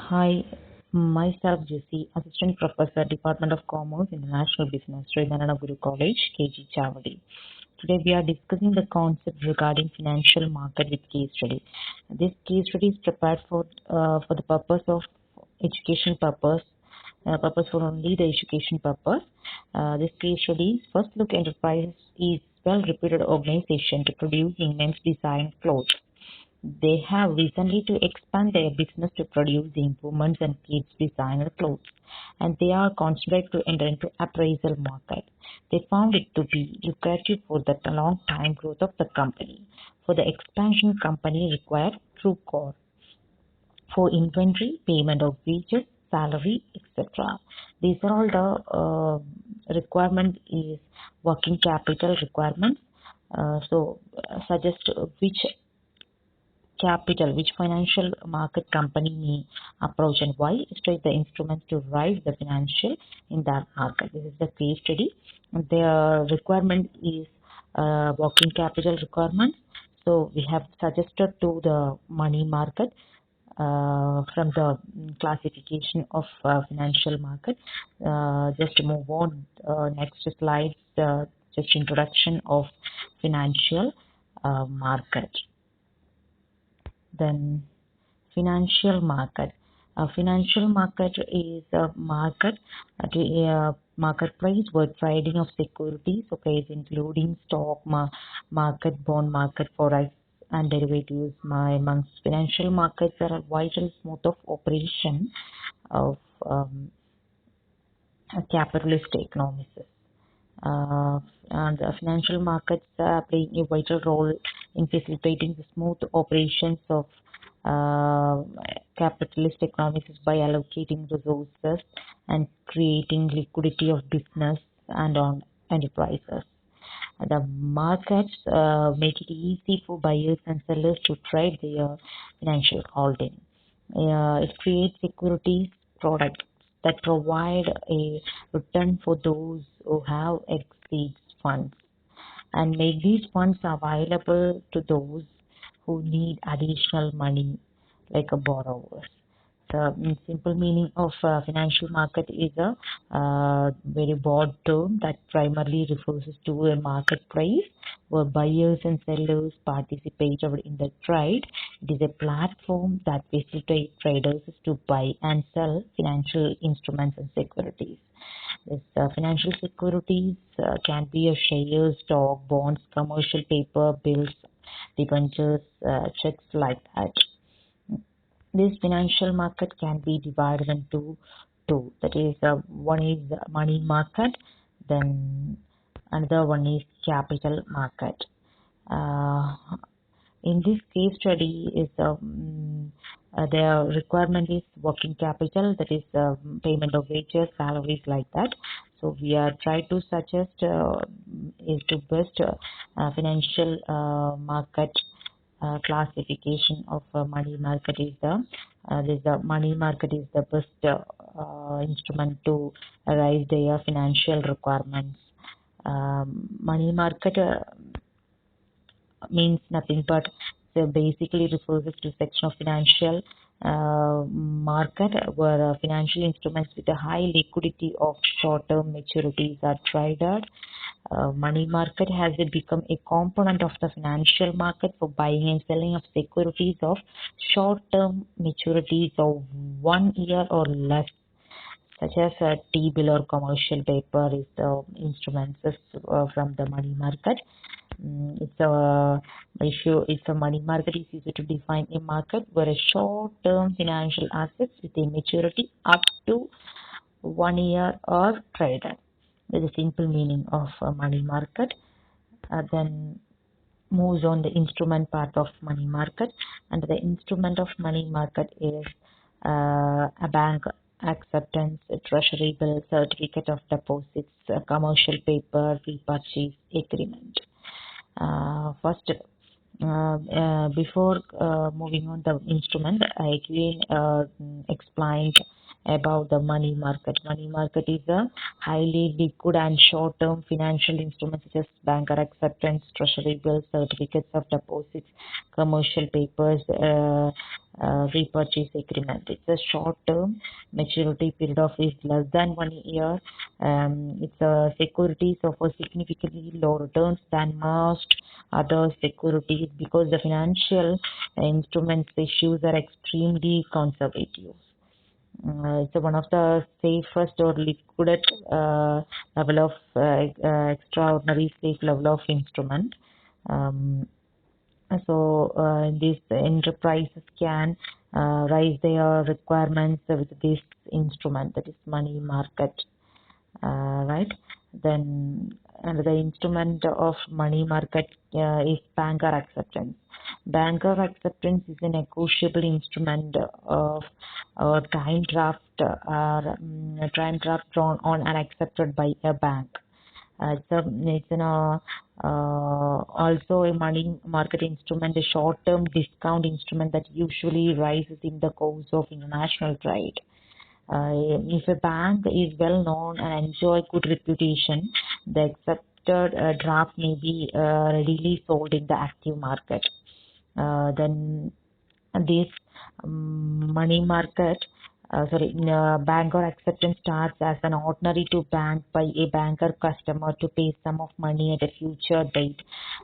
Hi, myself Jisjissy, Assistant Professor, Department of Commerce, International Business, Sri Guru College, KG Chavadi. Today we are discussing the concept regarding financial market with case study. This case study is prepared for the purpose of education purpose for only the education purpose. This case study, First Look Enterprise is well-reputed organization to produce immense design clothes. They have recently to expand their business to produce the improvements and kids designer clothes, and they are considered to enter into appraisal market. They found it to be lucrative for the long time growth of the company. For the expansion, company required true core for inventory, payment of wages, salary, etc. These are all the requirement is working capital requirements. Suggest which financial market company may approach and why strike the instruments to rise the financial in that market. This is the case study. The requirement is working capital requirement. So we have suggested to the money market from the classification of financial market. Just move on. Next slide. Just introduction of financial market. Then financial market. A financial market is a marketplace where trading of securities, okay, including stock market, bond market, forex, and derivatives. Amongst financial markets are a vital mode of operation of capitalist economies. And the financial markets play a vital role in facilitating the smooth operations of capitalist economies by allocating resources and creating liquidity of business and on enterprises. The markets make it easy for buyers and sellers to trade their financial holding. It creates securities products that provide a return for those who have exceeds funds and make these funds available to those who need additional money like a borrowers. The simple meaning of financial market is a very broad term that primarily refers to a marketplace where buyers and sellers participate in the trade. It is a platform that facilitates traders to buy and sell financial instruments and securities. This financial securities can be a share, stock, bonds, commercial paper, bills, debentures, checks like that. This financial market can be divided into two. That is, one is money market, then another one is capital market. In this case study, is the requirement is working capital, that is payment of wages, salaries like that. So we are trying to suggest is to best financial market classification of money market is the money market is the best instrument to arise their financial requirements. Money market means nothing but basically refers to section of financial market where financial instruments with a high liquidity of short-term maturities are traded. Money market has become a component of the financial market for buying and selling of securities of short-term maturities of 1 year or less, such as a T-bill or commercial paper is the instruments from the money market. It's a money market is used to define a market where a short-term financial assets with a maturity up to 1 year are traded. That is the simple meaning of money market. Then moves on the instrument part of money market, and the instrument of money market is a bank acceptance, a treasury bill, certificate of deposits, a commercial paper, repurchase agreement. First, before moving on the instrument, I again explained about the money market. Money market is a highly liquid and short-term financial instruments such as banker acceptance, treasury bills, certificates of deposits, commercial papers, repurchase agreement. It's a short-term maturity period of is less than 1 year. It's a securities offer significantly lower returns than most other securities because the financial instruments issues are extremely conservative. It's one of the safest or liquid level of extraordinary safe level of instrument. Um, these enterprises can raise their requirements with this instrument, that is money market, right? Then another instrument of money market is banker acceptance. Banker acceptance is a negotiable instrument of time draft time draft drawn on and accepted by a bank. Also a money market instrument, a short-term discount instrument that usually rises in the course of international trade. If a bank is well known and enjoy good reputation, the accepted draft may be readily sold in the active market. Then this money market, banker acceptance starts as an ordinary to bank by a banker customer to pay sum of money at a future date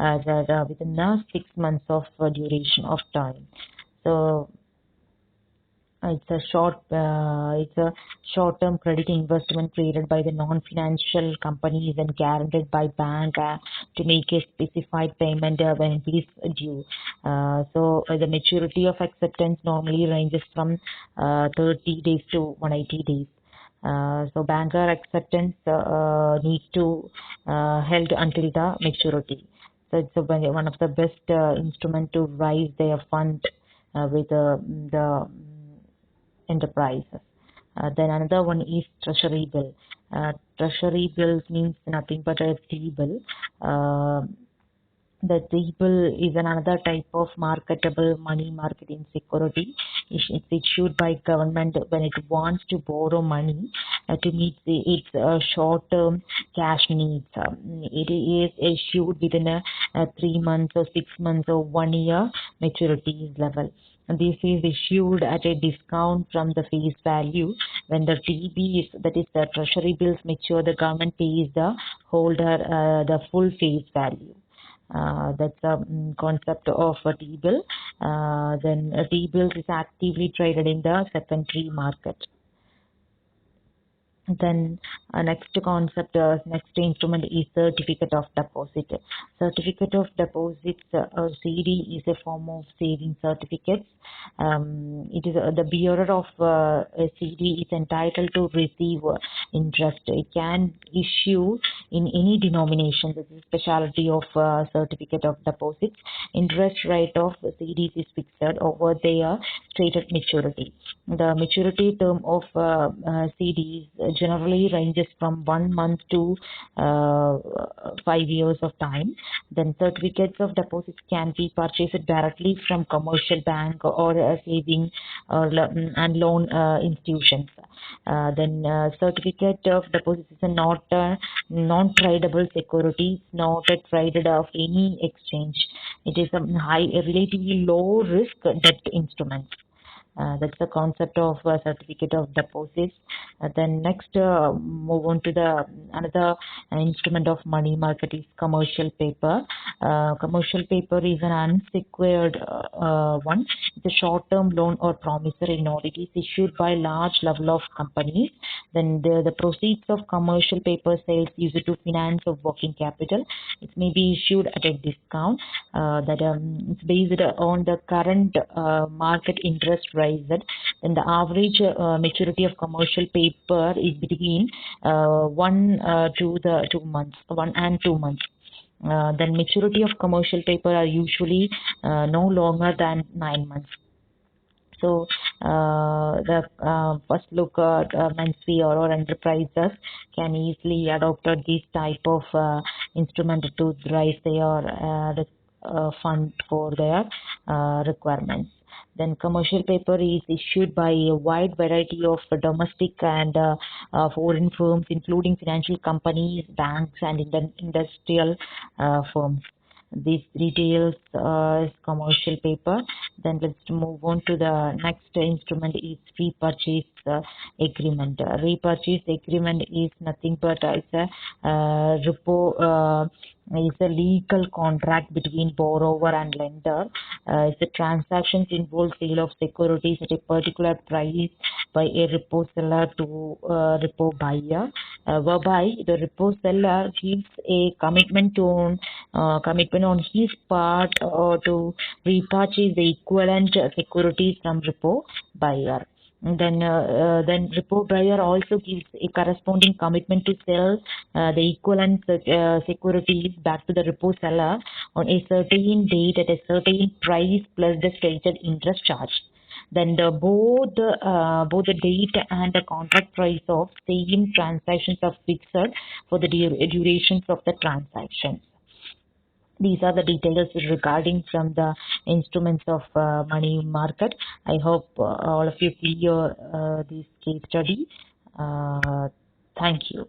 within the 6 months of duration of time. So it's a short-term credit investment created by the non-financial companies and guaranteed by bank to make a specified payment when it is due. The maturity of acceptance normally ranges from 30 days to 180 days. Banker acceptance needs to held until the maturity. So it's one of the best instrument to raise their fund with the enterprises. Then another one is treasury bill. Treasury bills means nothing but a T-bill. The T-bill is another type of marketable money market security. It's issued by government when it wants to borrow money to meet its short-term cash needs. It is issued within a 3 months or 6 months or 1 year maturity level. This is issued at a discount from the face value. When the TBs, that is the treasury bills, mature, the government pays the holder the full face value. That's a concept of a T-bill. Then a T-bill is actively traded in the secondary market. Then next instrument is certificate of deposit. Certificate of deposits, CD, is a form of saving certificates. It is the bearer of a CD is entitled to receive interest. It can issue in any denomination. This is the specialty of certificate of deposits. Interest rate of CDs is fixed over their stated maturity. The maturity term of CDs generally ranges from 1 month to 5 years of time. Then certificates of deposits can be purchased directly from commercial bank or saving and loan institutions. Then certificate of deposits is a non-tradable security, not traded of any exchange. It is a relatively low risk debt instrument. That's the concept of certificate of deposits. Then next, move on to the another instrument of money market is commercial paper. Commercial paper is an unsecured one. It's a short-term loan or promissory note. It is issued by large level of companies. Then the proceeds of commercial paper sales used to finance of working capital. It may be issued at a discount. It's based on the current market interest rate. Then the average maturity of commercial paper is between 1 and 2 months. Then maturity of commercial paper are usually no longer than 9 months. So the first look at MNC or enterprises can easily adopt this type of instrument to raise their fund for their requirements. Then commercial paper is issued by a wide variety of domestic and foreign firms, including financial companies, banks, and industrial firms. These details is commercial paper. Then let's move on to the next instrument is repurchase agreement. Repurchase agreement is nothing but it's a repo. Is a legal contract between borrower and lender. It's a transactions involve sale of securities at a particular price by a repo seller to repo buyer, whereby the repo seller gives a commitment on his part to repurchase the equivalent securities from repo buyer. Then repo buyer also gives a corresponding commitment to sell the equivalent securities back to the repo seller on a certain date at a certain price plus the stated interest charge. Then both the date and the contract price of same transactions are fixed for the durations of the transaction. These are the details regarding from the instruments of money market. I hope all of you clear this case study. Thank you.